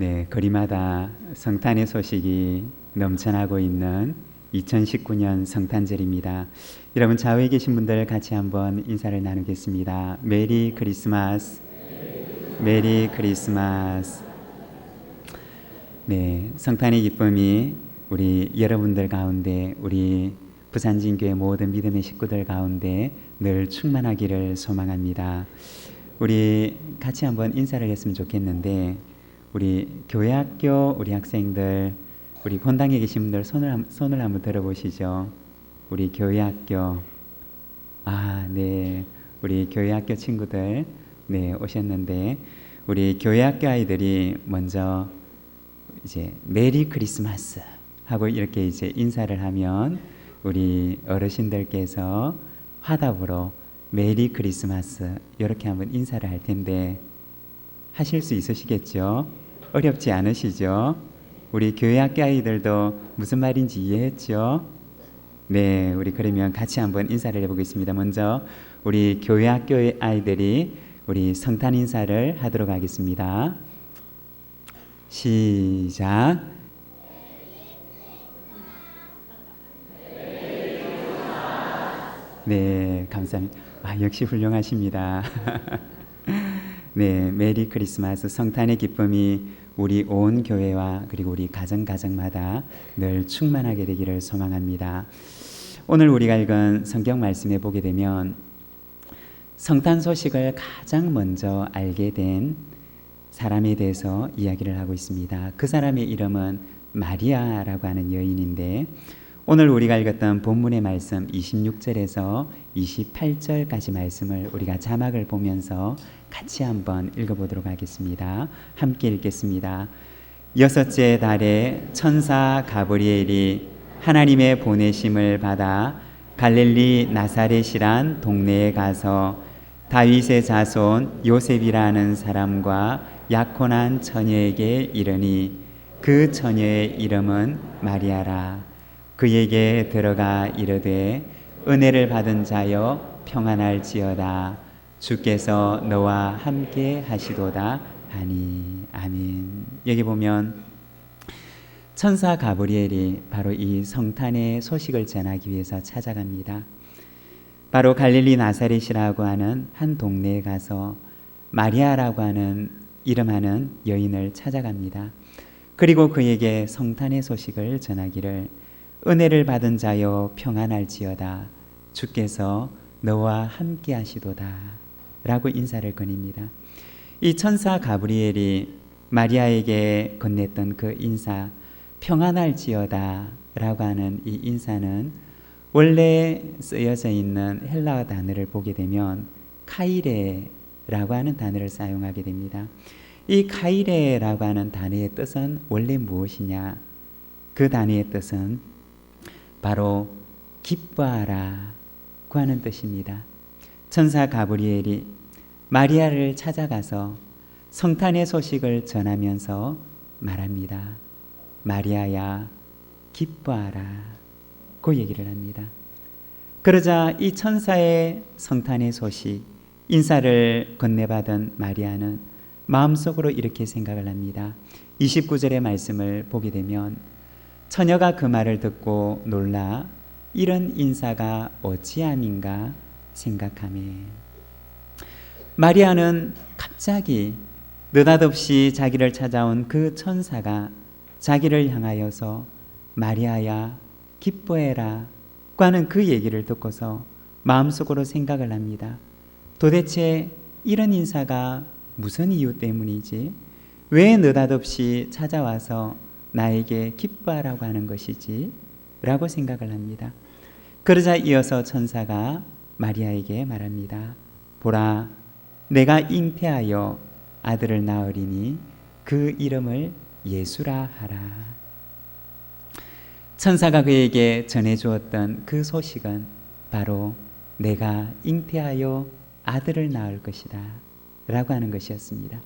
네, 거리마다 성탄의 소식이 넘쳐나고 있는 2019년 성탄절입니다. 여러분 좌우에 계신 분들 같이 한번 인사를 나누겠습니다. 메리 크리스마스. 메리 크리스마스. 네, 성탄의 기쁨이 우리 여러분들 가운데, 우리 부산진교회 모든 믿음의 식구들 가운데 늘 충만하기를 소망합니다. 우리 같이 한번 인사를 했으면 좋겠는데, 우리 교회학교 우리 학생들, 우리 본당에 계신 분들 손을 한번 들어보시죠. 우리 교회학교, 네, 우리 교회학교 친구들 네 오셨는데, 우리 교회학교 아이들이 먼저 이제 메리 크리스마스 하고 이렇게 이제 인사를 하면 우리 어르신들께서 화답으로 메리 크리스마스 이렇게 한번 인사를 할 텐데 하실 수 있으시겠죠? 어렵지 않으시죠? 우리 교회 학교 아이들도 무슨 말인지 이해했죠? 네, 우리 그러면 같이 한번 인사를 해보겠습니다. 먼저 우리 교회 학교의 아이들이 우리 성탄 인사를 하도록 하겠습니다. 시작. 네, 감사합니다. 역시 훌륭하십니다. 네, 메리 크리스마스. 성탄의 기쁨이 우리 온 교회와 그리고 우리 가정마다 늘 충만하게 되기를 소망합니다. 오늘 우리가 읽은 성경 말씀에 보게 되면 성탄 소식을 가장 먼저 알게 된 사람에 대해서 이야기를 하고 있습니다. 그 사람의 이름은 마리아라고 하는 여인인데, 오늘 우리가 읽었던 본문의 말씀 26절에서 28절까지 말씀을 우리가 자막을 보면서 같이 한번 읽어보도록 하겠습니다. 함께 읽겠습니다. 여섯째 달에 천사 가브리엘이 하나님의 보내심을 받아 갈릴리 나사렛이란 동네에 가서 다윗의 자손 요셉이라는 사람과 약혼한 처녀에게 이르니 그 처녀의 이름은 마리아라. 그에게 들어가 이르되 은혜를 받은 자여 평안할지어다. 주께서 너와 함께 하시도다 하니. 아멘. 여기 보면 천사 가브리엘이 바로 이 성탄의 소식을 전하기 위해서 찾아갑니다. 바로 갈릴리 나사렛이라고 하는 한 동네에 가서 마리아라고 하는 이름하는 여인을 찾아갑니다. 그리고 그에게 성탄의 소식을 전하기를 은혜를 받은 자여 평안할지어다. 주께서 너와 함께 하시도다 라고 인사를 건입니다. 이 천사 가브리엘이 마리아에게 건넸던 그 인사, 평안할지어다 라고 하는 이 인사는 원래 쓰여져 있는 헬라어 단어를 보게 되면 카이레라고 하는 단어를 사용하게 됩니다. 이 카이레라고 하는 단어의 뜻은 원래 무엇이냐? 그 단어의 뜻은 바로 기뻐하라고 하는 뜻입니다. 천사 가브리엘이 마리아를 찾아가서 성탄의 소식을 전하면서 말합니다. 마리아야, 기뻐하라. 그 얘기를 합니다. 그러자 이 천사의 성탄의 소식, 인사를 건네받은 마리아는 마음속으로 이렇게 생각을 합니다. 29절의 말씀을 보게 되면 처녀가 그 말을 듣고 놀라 이런 인사가 어찌함인가 생각하며, 마리아는 갑자기 느닷없이 자기를 찾아온 그 천사가 자기를 향하여서 마리아야 기뻐해라 하는 그 얘기를 듣고서 마음속으로 생각을 합니다. 도대체 이런 인사가 무슨 이유 때문이지? 왜 느닷없이 찾아와서 나에게 기뻐하라고 하는 것이지? 라고 생각을 합니다. 그러자 이어서 천사가 마리아에게 말합니다. 보라, 내가 잉태하여 아들을 낳으리니 그 이름을 예수라 하라. 천사가 그에게 전해주었던 그 소식은 바로 내가 잉태하여 아들을 낳을 것이다 라고 하는 것이었습니다.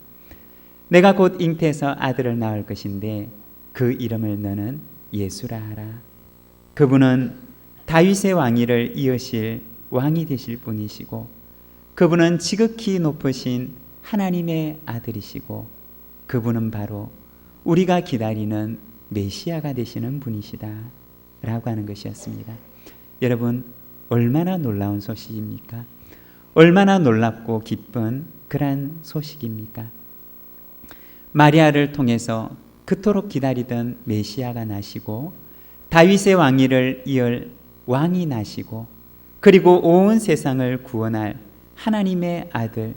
내가 곧 잉태해서 아들을 낳을 것인데 그 이름을 너는 예수라 하라. 그분은 다윗의 왕위를 이으실 왕이 되실 분이시고, 그분은 지극히 높으신 하나님의 아들이시고, 그분은 바로 우리가 기다리는 메시아가 되시는 분이시다 라고 하는 것이었습니다. 여러분, 얼마나 놀라운 소식입니까? 얼마나 놀랍고 기쁜 그러한 소식입니까? 마리아를 통해서 그토록 기다리던 메시아가 나시고 다윗의 왕위를 이을 왕이 나시고 그리고 온 세상을 구원할 하나님의 아들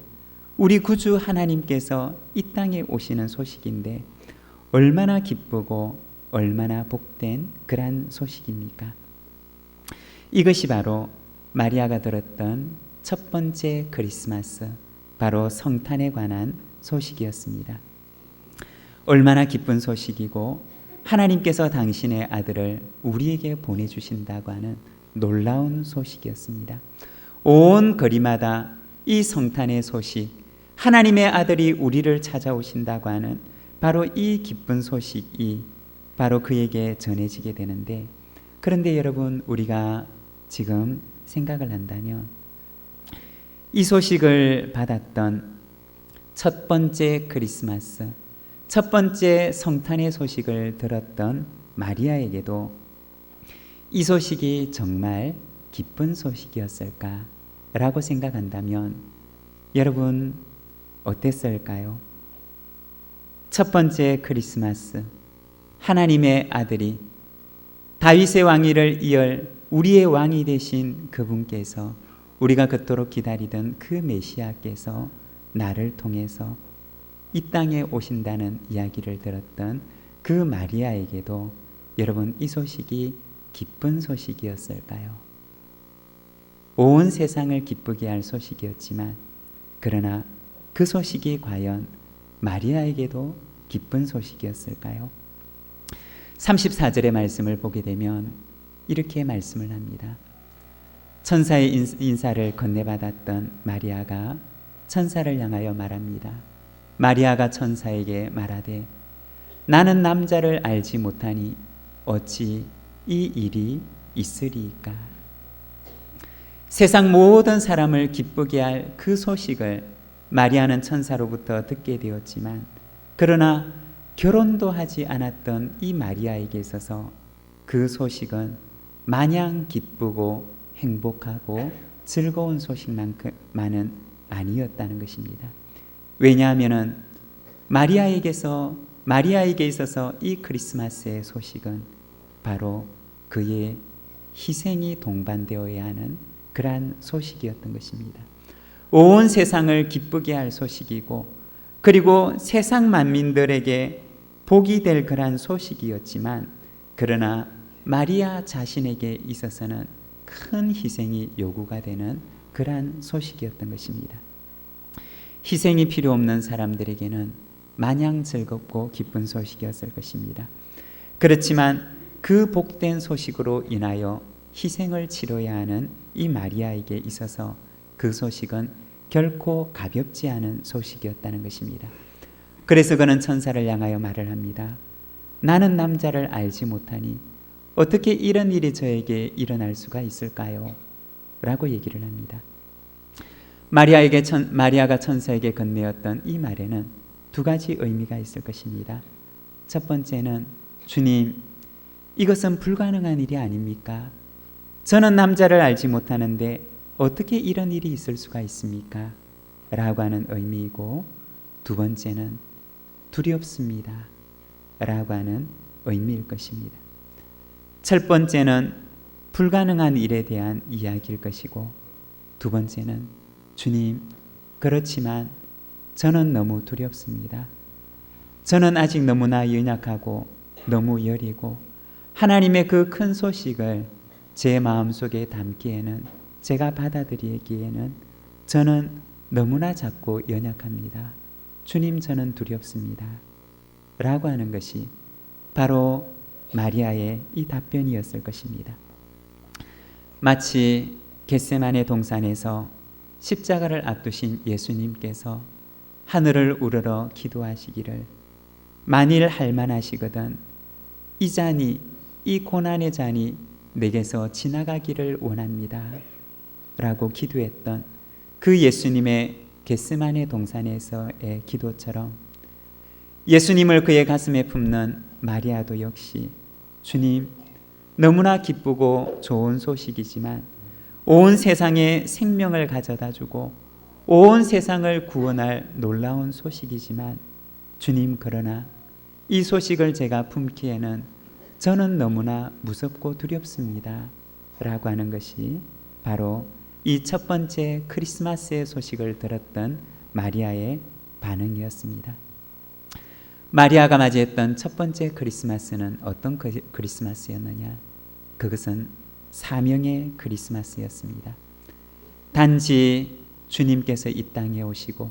우리 구주 하나님께서 이 땅에 오시는 소식인데 얼마나 기쁘고 얼마나 복된 그러한 소식입니까? 이것이 바로 마리아가 들었던 첫 번째 크리스마스, 바로 성탄에 관한 소식이었습니다. 얼마나 기쁜 소식이고 하나님께서 당신의 아들을 우리에게 보내주신다고 하는 놀라운 소식이었습니다. 온 거리마다 이 성탄의 소식, 하나님의 아들이 우리를 찾아오신다고 하는 바로 이 기쁜 소식이 바로 그에게 전해지게 되는데, 그런데 여러분, 우리가 지금 생각을 한다면 이 소식을 받았던 첫 번째 크리스마스, 첫 번째 성탄의 소식을 들었던 마리아에게도 이 소식이 정말 기쁜 소식이었을까라고 생각한다면 여러분 어땠을까요? 첫 번째 크리스마스, 하나님의 아들이 다윗의 왕위를 이을 우리의 왕이 되신 그분께서, 우리가 그토록 기다리던 그 메시아께서 나를 통해서 이 땅에 오신다는 이야기를 들었던 그 마리아에게도 여러분 이 소식이 기쁜 소식이었을까요? 온 세상을 기쁘게 할 소식이었지만 그러나 그 소식이 과연 마리아에게도 기쁜 소식이었을까요? 34절의 말씀을 보게 되면 이렇게 말씀을 합니다. 천사의 인사를 건네받았던 마리아가 천사를 향하여 말합니다. 마리아가 천사에게 말하되 나는 남자를 알지 못하니 어찌 이 일이 있으리이까. 세상 모든 사람을 기쁘게 할 그 소식을 마리아는 천사로부터 듣게 되었지만 그러나 결혼도 하지 않았던 이 마리아에게 있어서 그 소식은 마냥 기쁘고 행복하고 즐거운 소식만큼만은 아니었다는 것입니다. 왜냐하면 마리아에게 있어서 이 크리스마스의 소식은 바로 그의 희생이 동반되어야 하는 그러한 소식이었던 것입니다. 온 세상을 기쁘게 할 소식이고 그리고 세상 만민들에게 복이 될 그러한 소식이었지만 그러나 마리아 자신에게 있어서는 큰 희생이 요구가 되는 그러한 소식이었던 것입니다. 희생이 필요 없는 사람들에게는 마냥 즐겁고 기쁜 소식이었을 것입니다. 그렇지만 그 복된 소식으로 인하여 희생을 치러야 하는 이 마리아에게 있어서 그 소식은 결코 가볍지 않은 소식이었다는 것입니다. 그래서 그는 천사를 향하여 말을 합니다. 나는 남자를 알지 못하니 어떻게 이런 일이 저에게 일어날 수가 있을까요? 라고 얘기를 합니다. 마리아가 천사에게 건네었던 이 말에는 두 가지 의미가 있을 것입니다. 첫 번째는 주님, 이것은 불가능한 일이 아닙니까? 저는 남자를 알지 못하는데 어떻게 이런 일이 있을 수가 있습니까? 라고 하는 의미이고, 두 번째는 두렵습니다 라고 하는 의미일 것입니다. 첫 번째는 불가능한 일에 대한 이야기일 것이고, 두 번째는 주님, 그렇지만 저는 너무 두렵습니다. 저는 아직 너무나 연약하고 너무 여리고 하나님의 그 큰 소식을 제 마음속에 담기에는, 제가 받아들이기에는 저는 너무나 작고 연약합니다. 주님, 저는 두렵습니다 라고 하는 것이 바로 마리아의 이 답변이었을 것입니다. 마치 겟세마네 동산에서 십자가를 앞두신 예수님께서 하늘을 우러러 기도하시기를, 만일 할만하시거든 이 잔이, 이 고난의 잔이 내게서 지나가기를 원합니다 라고 기도했던 그 예수님의 겟세마네 동산에서의 기도처럼 예수님을 그의 가슴에 품는 마리아도 역시 주님, 너무나 기쁘고 좋은 소식이지만 온 세상에 생명을 가져다 주고 온 세상을 구원할 놀라운 소식이지만 주님, 그러나 이 소식을 제가 품기에는 저는 너무나 무섭고 두렵습니다 라고 하는 것이 바로 이 첫 번째 크리스마스의 소식을 들었던 마리아의 반응이었습니다. 마리아가 맞이했던 첫 번째 크리스마스는 어떤 크리스마스였느냐? 그것은 사명의 크리스마스였습니다. 단지 주님께서 이 땅에 오시고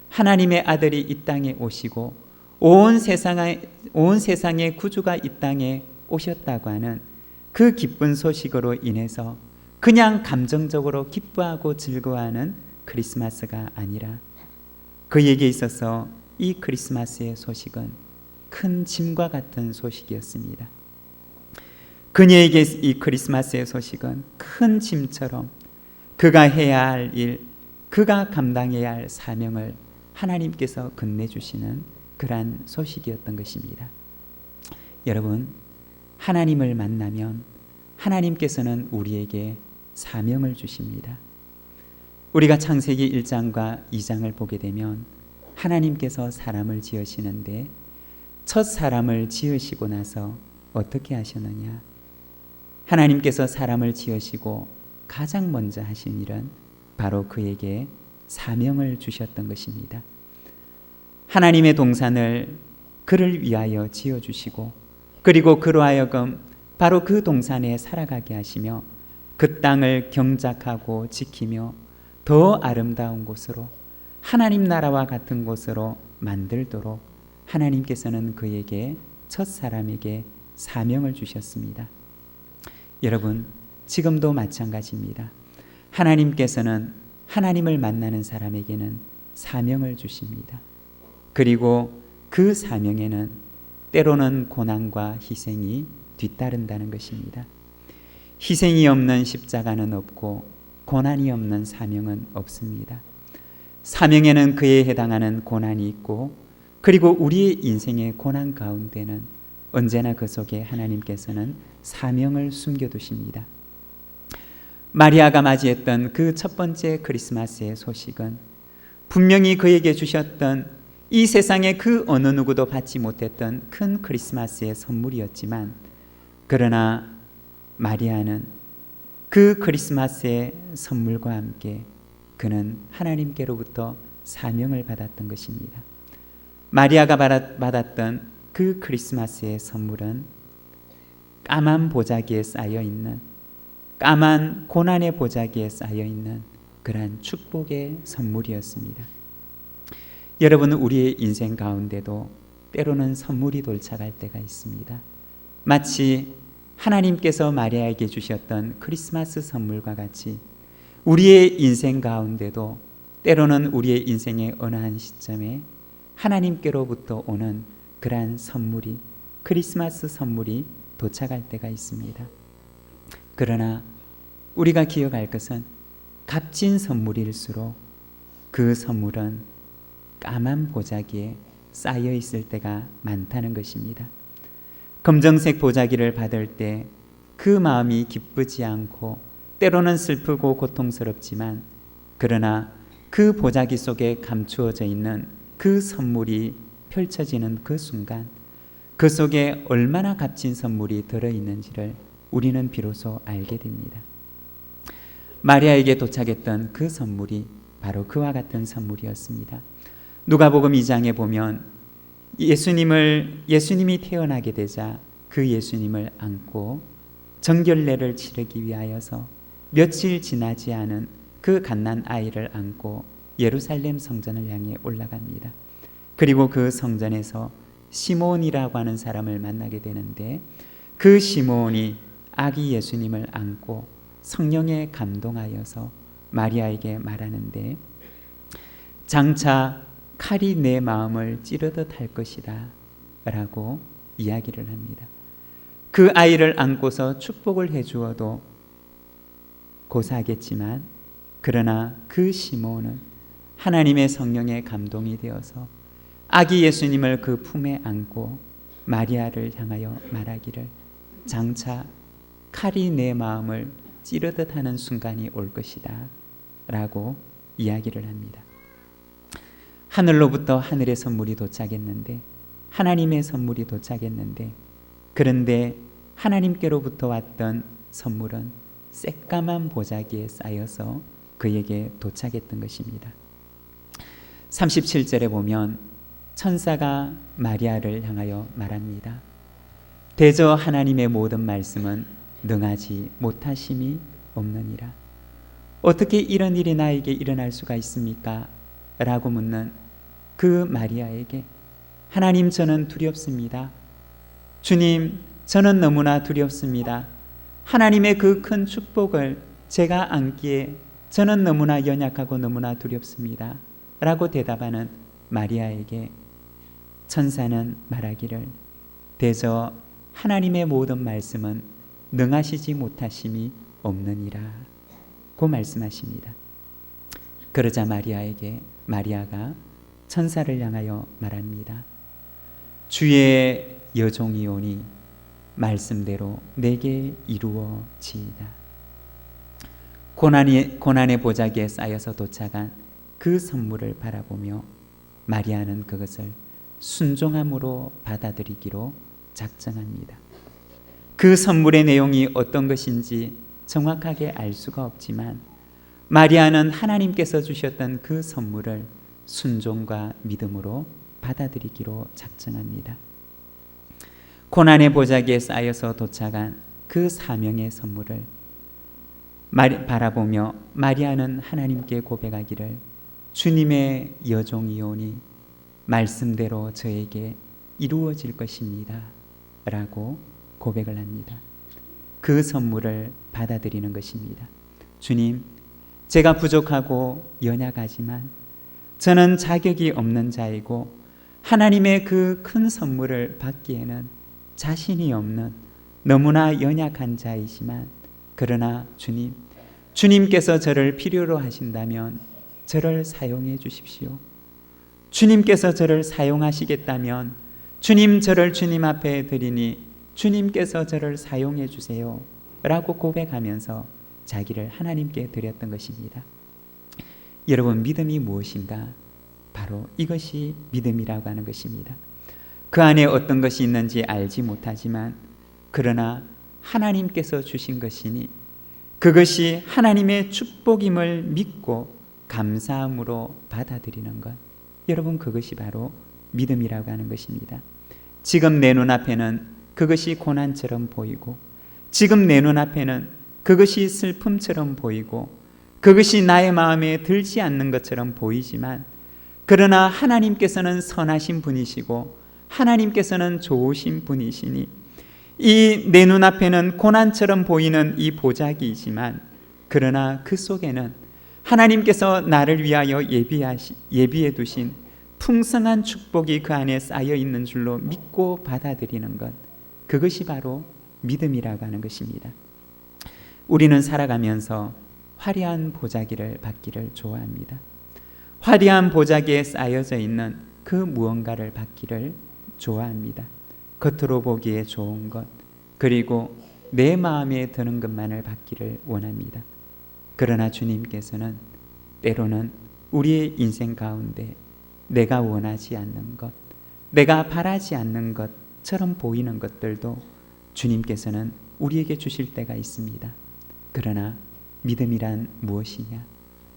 하나님의 아들이 이 땅에 오시고 온 세상의 구주가 이 땅에 오셨다고 하는 그 기쁜 소식으로 인해서 그냥 감정적으로 기뻐하고 즐거워하는 크리스마스가 아니라 그에게 있어서 이 크리스마스의 소식은 큰 짐과 같은 소식이었습니다. 그녀에게 이 크리스마스의 소식은 큰 짐처럼 그가 해야 할 일, 그가 감당해야 할 사명을 하나님께서 건네주시는 그러한 소식이었던 것입니다. 여러분, 하나님을 만나면 하나님께서는 우리에게 사명을 주십니다. 우리가 창세기 1장과 2장을 보게 되면 하나님께서 사람을 지으시는데 첫 사람을 지으시고 나서 어떻게 하셨느냐? 하나님께서 사람을 지으시고 가장 먼저 하신 일은 바로 그에게 사명을 주셨던 것입니다. 하나님의 동산을 그를 위하여 지어주시고 그리고 그로 하여금 바로 그 동산에 살아가게 하시며 그 땅을 경작하고 지키며 더 아름다운 곳으로 하나님 나라와 같은 곳으로 만들도록 하나님께서는 그에게 첫 사람에게 사명을 주셨습니다. 여러분, 지금도 마찬가지입니다. 하나님께서는 하나님을 만나는 사람에게는 사명을 주십니다. 그리고 그 사명에는 때로는 고난과 희생이 뒤따른다는 것입니다. 희생이 없는 십자가는 없고 고난이 없는 사명은 없습니다. 사명에는 그에 해당하는 고난이 있고 그리고 우리의 인생의 고난 가운데는 언제나 그 속에 하나님께서는 사명을 숨겨두십니다. 마리아가 맞이했던 그 첫 번째 크리스마스의 소식은 분명히 그에게 주셨던 이 세상의 그 어느 누구도 받지 못했던 큰 크리스마스의 선물이었지만 그러나 마리아는 그 크리스마스의 선물과 함께 그는 하나님께로부터 사명을 받았던 것입니다. 마리아가 받았던 그 크리스마스의 선물은 까만 보자기에 쌓여있는 까만 고난의 보자기에 쌓여있는 그러한 축복의 선물이었습니다. 여러분, 우리의 인생 가운데도 때로는 선물이 도착할 때가 있습니다. 마치 하나님께서 마리아에게 주셨던 크리스마스 선물과 같이 우리의 인생 가운데도 때로는 우리의 인생의 어느 한 시점에 하나님께로부터 오는 그러한 선물이, 크리스마스 선물이 도착할 때가 있습니다. 그러나 우리가 기억할 것은 값진 선물일수록 그 선물은 까만 보자기에 쌓여 있을 때가 많다는 것입니다. 검정색 보자기를 받을 때 그 마음이 기쁘지 않고 때로는 슬프고 고통스럽지만 그러나 그 보자기 속에 감추어져 있는 그 선물이 펼쳐지는 그 순간 그 속에 얼마나 값진 선물이 들어있는지를 우리는 비로소 알게 됩니다. 마리아에게 도착했던 그 선물이 바로 그와 같은 선물이었습니다. 누가복음 2장에 보면 예수님이 태어나게 되자 그 예수님을 안고 정결례를 치르기 위하여서 며칠 지나지 않은 그 갓난 아이를 안고 예루살렘 성전을 향해 올라갑니다. 그리고 그 성전에서 시몬이라고 하는 사람을 만나게 되는데 그 시몬이 아기 예수님을 안고 성령에 감동하여서 마리아에게 말하는데 장차 칼이 내 마음을 찌르듯 할 것이다 라고 이야기를 합니다. 그 아이를 안고서 축복을 해주어도 고사하겠지만 그러나 그 시몬은 하나님의 성령에 감동이 되어서 아기 예수님을 그 품에 안고 마리아를 향하여 말하기를 장차 칼이 내 마음을 찌르듯 하는 순간이 올 것이다 라고 이야기를 합니다. 하늘로부터 하늘의 선물이 도착했는데, 하나님의 선물이 도착했는데, 그런데 하나님께로부터 왔던 선물은 새까만 보자기에 쌓여서 그에게 도착했던 것입니다. 37절에 보면 천사가 마리아를 향하여 말합니다. 대저 하나님의 모든 말씀은 능하지 못하심이 없느니라. 어떻게 이런 일이 나에게 일어날 수가 있습니까? 라고 묻는 그 마리아에게 하나님, 저는 두렵습니다. 주님, 저는 너무나 두렵습니다. 하나님의 그 큰 축복을 제가 안기에 저는 너무나 연약하고 너무나 두렵습니다 라고 대답하는 마리아에게 천사는 말하기를 대저 하나님의 모든 말씀은 능하시지 못하심이 없느니라 고 말씀하십니다. 그러자 마리아가 천사를 향하여 말합니다. 주의 여종이오니 말씀대로 내게 이루어지이다. 고난의 보자기에 쌓여서 도착한 그 선물을 바라보며 마리아는 그것을 순종함으로 받아들이기로 작정합니다. 그 선물의 내용이 어떤 것인지 정확하게 알 수가 없지만 마리아는 하나님께서 주셨던 그 선물을 순종과 믿음으로 받아들이기로 작정합니다. 고난의 보자기에 쌓여서 도착한 그 사명의 선물을 바라보며 마리아는 하나님께 고백하기를 주님의 여종이오니 말씀대로 저에게 이루어질 것입니다 라고 고백을 합니다. 그 선물을 받아들이는 것입니다. 주님, 제가 부족하고 연약하지만 저는 자격이 없는 자이고 하나님의 그 큰 선물을 받기에는 자신이 없는 너무나 연약한 자이지만 그러나 주님께서 저를 필요로 하신다면 저를 사용해 주십시오. 주님께서 저를 사용하시겠다면 주님, 저를 주님 앞에 드리니 주님께서 저를 사용해 주세요 라고 고백하면서 자기를 하나님께 드렸던 것입니다. 여러분, 믿음이 무엇인가? 바로 이것이 믿음이라고 하는 것입니다. 그 안에 어떤 것이 있는지 알지 못하지만 그러나 하나님께서 주신 것이니 그것이 하나님의 축복임을 믿고 감사함으로 받아들이는 것, 여러분, 그것이 바로 믿음이라고 하는 것입니다. 지금 내 눈앞에는 그것이 고난처럼 보이고 지금 내 눈앞에는 그것이 슬픔처럼 보이고 그것이 나의 마음에 들지 않는 것처럼 보이지만 그러나 하나님께서는 선하신 분이시고 하나님께서는 좋으신 분이시니 이 내 눈앞에는 고난처럼 보이는 이 보자기이지만 그러나 그 속에는 하나님께서 나를 위하여 예비해 두신 풍성한 축복이 그 안에 쌓여 있는 줄로 믿고 받아들이는 것, 그것이 바로 믿음이라고 하는 것입니다. 우리는 살아가면서 화려한 보자기를 받기를 좋아합니다. 화려한 보자기에 쌓여져 있는 그 무언가를 받기를 좋아합니다. 겉으로 보기에 좋은 것, 그리고 내 마음에 드는 것만을 받기를 원합니다. 그러나 주님께서는 때로는 우리의 인생 가운데 내가 원하지 않는 것, 내가 바라지 않는 것처럼 보이는 것들도 주님께서는 우리에게 주실 때가 있습니다. 그러나 믿음이란 무엇이냐?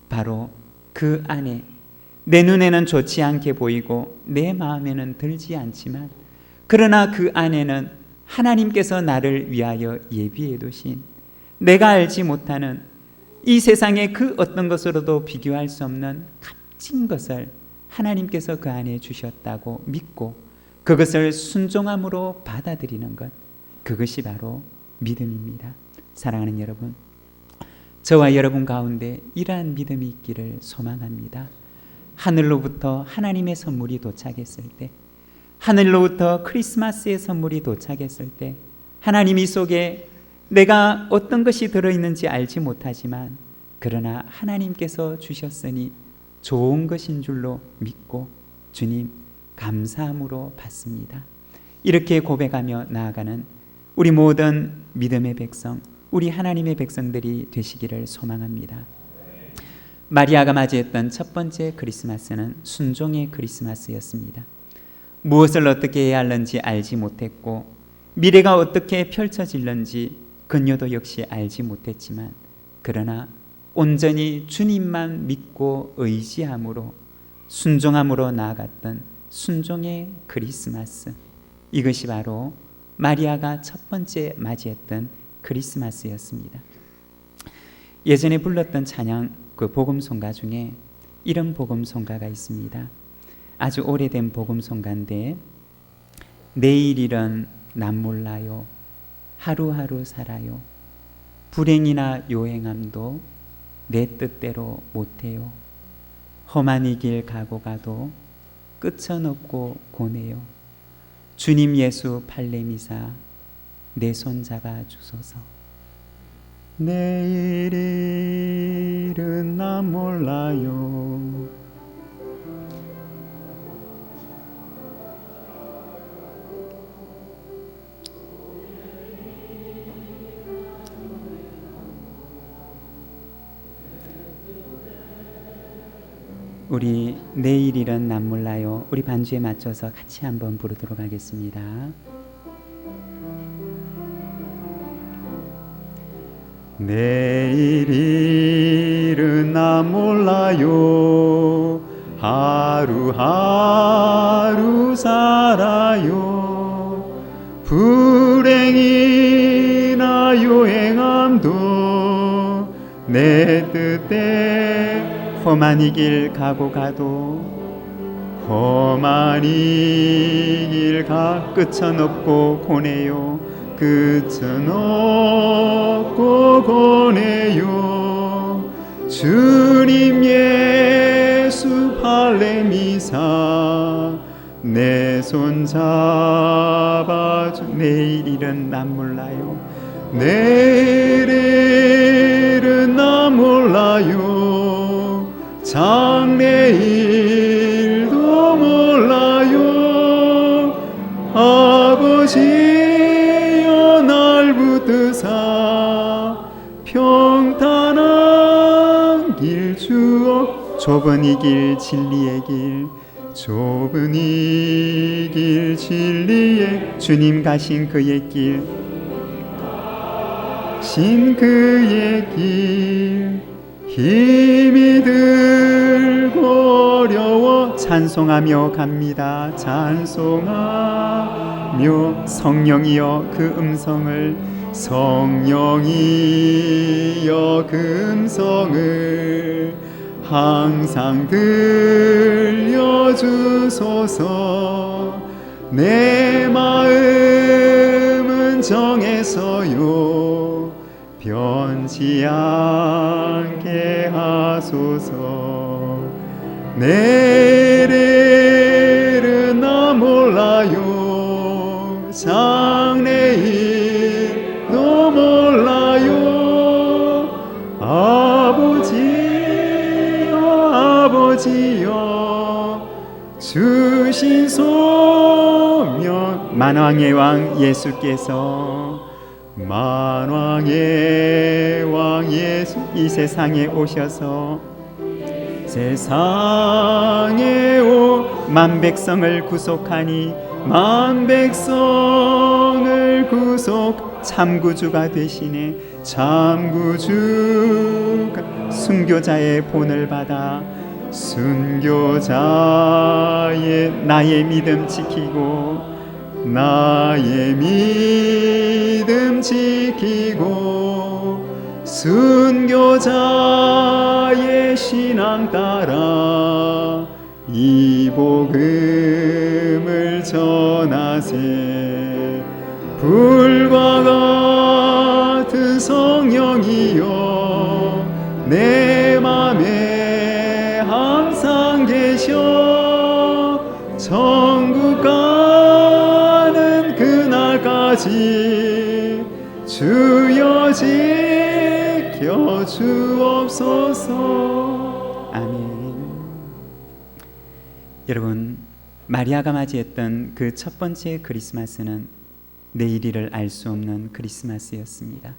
바로 그 안에 내 눈에는 좋지 않게 보이고 내 마음에는 들지 않지만 그러나 그 안에는 하나님께서 나를 위하여 예비해 두신 내가 알지 못하는 이 세상의 그 어떤 것으로도 비교할 수 없는 값진 것을 하나님께서 그 안에 주셨다고 믿고 그것을 순종함으로 받아들이는 것, 그것이 바로 믿음입니다. 사랑하는 여러분, 저와 여러분 가운데 이러한 믿음이 있기를 소망합니다. 하늘로부터 하나님의 선물이 도착했을 때, 하늘로부터 크리스마스의 선물이 도착했을 때 하나님이 속에 내가 어떤 것이 들어있는지 알지 못하지만 그러나 하나님께서 주셨으니 좋은 것인 줄로 믿고 주님, 감사함으로 받습니다. 이렇게 고백하며 나아가는 우리 모든 믿음의 백성, 우리 하나님의 백성들이 되시기를 소망합니다. 마리아가 맞이했던 첫 번째 크리스마스는 순종의 크리스마스였습니다. 무엇을 어떻게 해야 하는지 알지 못했고 미래가 어떻게 펼쳐질는지 그녀도 역시 알지 못했지만, 그러나 온전히 주님만 믿고 의지함으로 순종함으로 나아갔던 순종의 크리스마스, 이것이 바로 마리아가 첫 번째 맞이했던 크리스마스였습니다. 예전에 불렀던 찬양, 그 복음송가 중에 이런 복음송가가 있습니다. 아주 오래된 복음송가인데, 내일이란 난 몰라요, 하루하루 살아요, 불행이나 요행함도 내 뜻대로 못해요, 험한 이 길 가고 가도 끝은 없고 고뇌요, 주님 예수 팔레미사 내 손 잡아 주소서. 내일은 난 몰라요. 우리 내일이란 난 몰라요, 우리 반주에 맞춰서 같이 한번 부르도록 하겠습니다. 내일은 난 몰라요, 하루하루 살아요, 불행이나 요행함도 내 뜻대로 험한 이 길 가고 가도 험한 이 길 끝은 없고 고뇌요, 끝은 없고 고뇌요, 주님 예수 팔레미사 내 손 잡아주. 내일은 난 몰라요, 내일은 난 몰라요, 장래일도 몰라요, 아버지여 날 붙드사 평탄한 길 주어. 좁은 이 길 진리의 길, 좁은 이 길 진리의, 주님 가신 그의 길, 신 그의 길, 힘이 들고 어려워 찬송하며 갑니다. 찬송하며 성령이여 그 음성을, 성령이여 그 음성을 항상 들려주소서. 내 마음은 정해서요 변치 않게 하소서. 내일은 나 몰라요, 장래일도 몰라요, 아버지여 주신 소명. 만왕의 왕 예수께서, 만왕의 왕 예수 이 세상에 오셔서 세상에 만 백성을 구속하니, 만 백성을 구속 참구주가 되시네. 참구주가 순교자의 본을 받아 순교자의 나의 믿음 지키고, 나의 믿음 지키고 순교자의 신앙 따라 이 복음을 전하세. 불과 같은 성령이여 내 맘에 항상 계셔. 천국 가는 그날까지 주여 지켜 주옵소서. 아멘. 여러분, 마리아가 맞이했던 그 첫 번째 크리스마스는 내일이를 알 수 없는 크리스마스였습니다.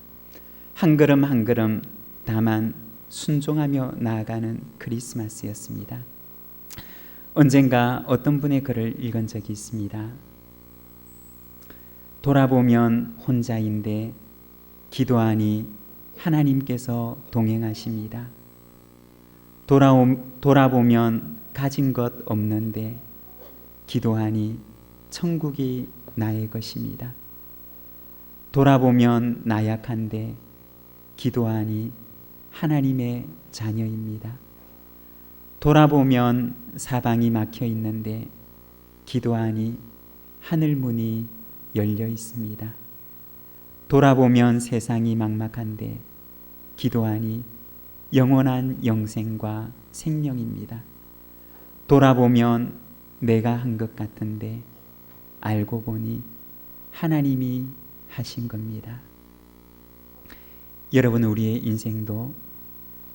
한 걸음 한 걸음 다만 순종하며 나아가는 크리스마스였습니다. 언젠가 어떤 분의 글을 읽은 적이 있습니다. 돌아보면 혼자인데 기도하니 하나님께서 동행하십니다. 돌아보면 가진 것 없는데 기도하니 천국이 나의 것입니다. 돌아보면 나약한데 기도하니 하나님의 자녀입니다. 돌아보면 사방이 막혀 있는데 기도하니 하늘 문이 열려 있습니다. 돌아보면 세상이 막막한데 기도하니 영원한 영생과 생명입니다. 돌아보면 내가 한 것 같은데 알고 보니 하나님이 하신 겁니다. 여러분, 우리의 인생도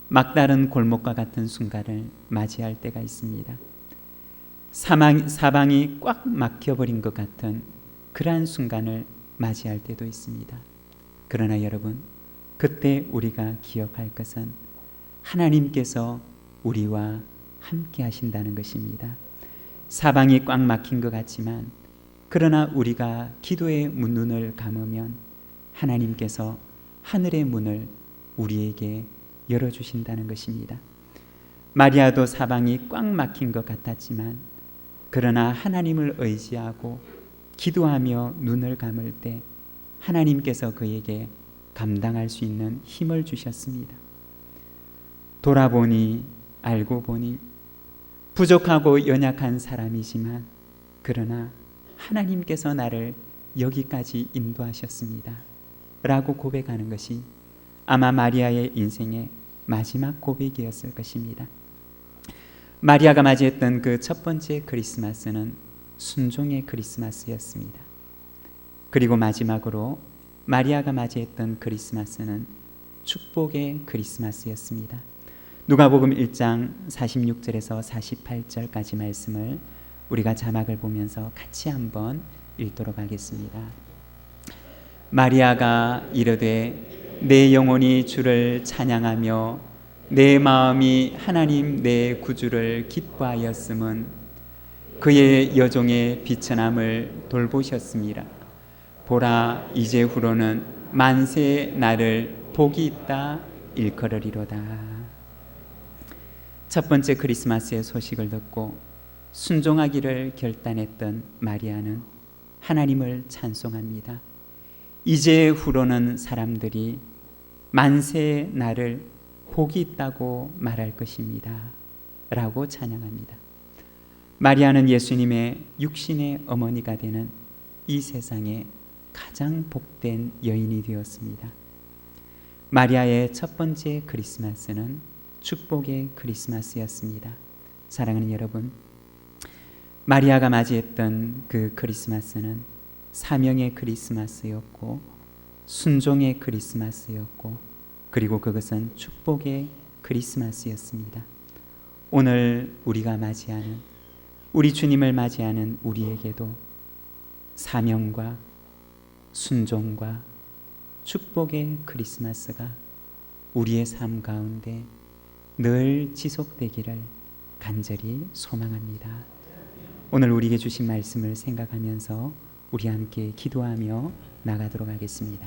막다른 골목과 같은 순간을 맞이할 때가 있습니다. 사방이 꽉 막혀버린 것 같은 그러한 순간을 맞이할 때도 있습니다. 그러나 여러분, 그때 우리가 기억할 것은 하나님께서 우리와 함께 하신다는 것입니다. 사방이 꽉 막힌 것 같지만 그러나 우리가 기도의 눈을 감으면 하나님께서 하늘의 문을 우리에게 열어주신다는 것입니다. 마리아도 사방이 꽉 막힌 것 같았지만 그러나 하나님을 의지하고 기도하며 눈을 감을 때 하나님께서 그에게 감당할 수 있는 힘을 주셨습니다. 돌아보니 알고 보니 부족하고 연약한 사람이지만 그러나 하나님께서 나를 여기까지 인도하셨습니다 라고 고백하는 것이 아마 마리아의 인생의 마지막 고백이었을 것입니다. 마리아가 맞이했던 그 첫 번째 크리스마스는 순종의 크리스마스였습니다. 그리고 마지막으로 마리아가 맞이했던 크리스마스는 축복의 크리스마스였습니다. 누가복음 1장 46절에서 48절까지 말씀을 우리가 자막을 보면서 같이 한번 읽도록 하겠습니다. 마리아가 이르되 내 영혼이 주를 찬양하며 내 마음이 하나님 내 구주를 기뻐하였음은 그의 여종의 비천함을 돌보셨습니다. 보라, 이제후로는 만세 나를 복이 있다 일컬으리로다. 첫 번째 크리스마스의 소식을 듣고 순종하기를 결단했던 마리아는 하나님을 찬송합니다. 이제후로는 사람들이 만세 나를 복이 있다고 말할 것입니다 라고 찬양합니다. 마리아는 예수님의 육신의 어머니가 되는 이 세상에 가장 복된 여인이 되었습니다. 마리아의 첫 번째 크리스마스는 축복의 크리스마스였습니다. 사랑하는 여러분, 마리아가 맞이했던 그 크리스마스는 사명의 크리스마스였고 순종의 크리스마스였고 그리고 그것은 축복의 크리스마스였습니다. 오늘 우리가 맞이하는, 우리 주님을 맞이하는 우리에게도 사명과 순종과 축복의 크리스마스가 우리의 삶 가운데 늘 지속되기를 간절히 소망합니다. 오늘 우리에게 주신 말씀을 생각하면서 우리 함께 기도하며 나가도록 하겠습니다.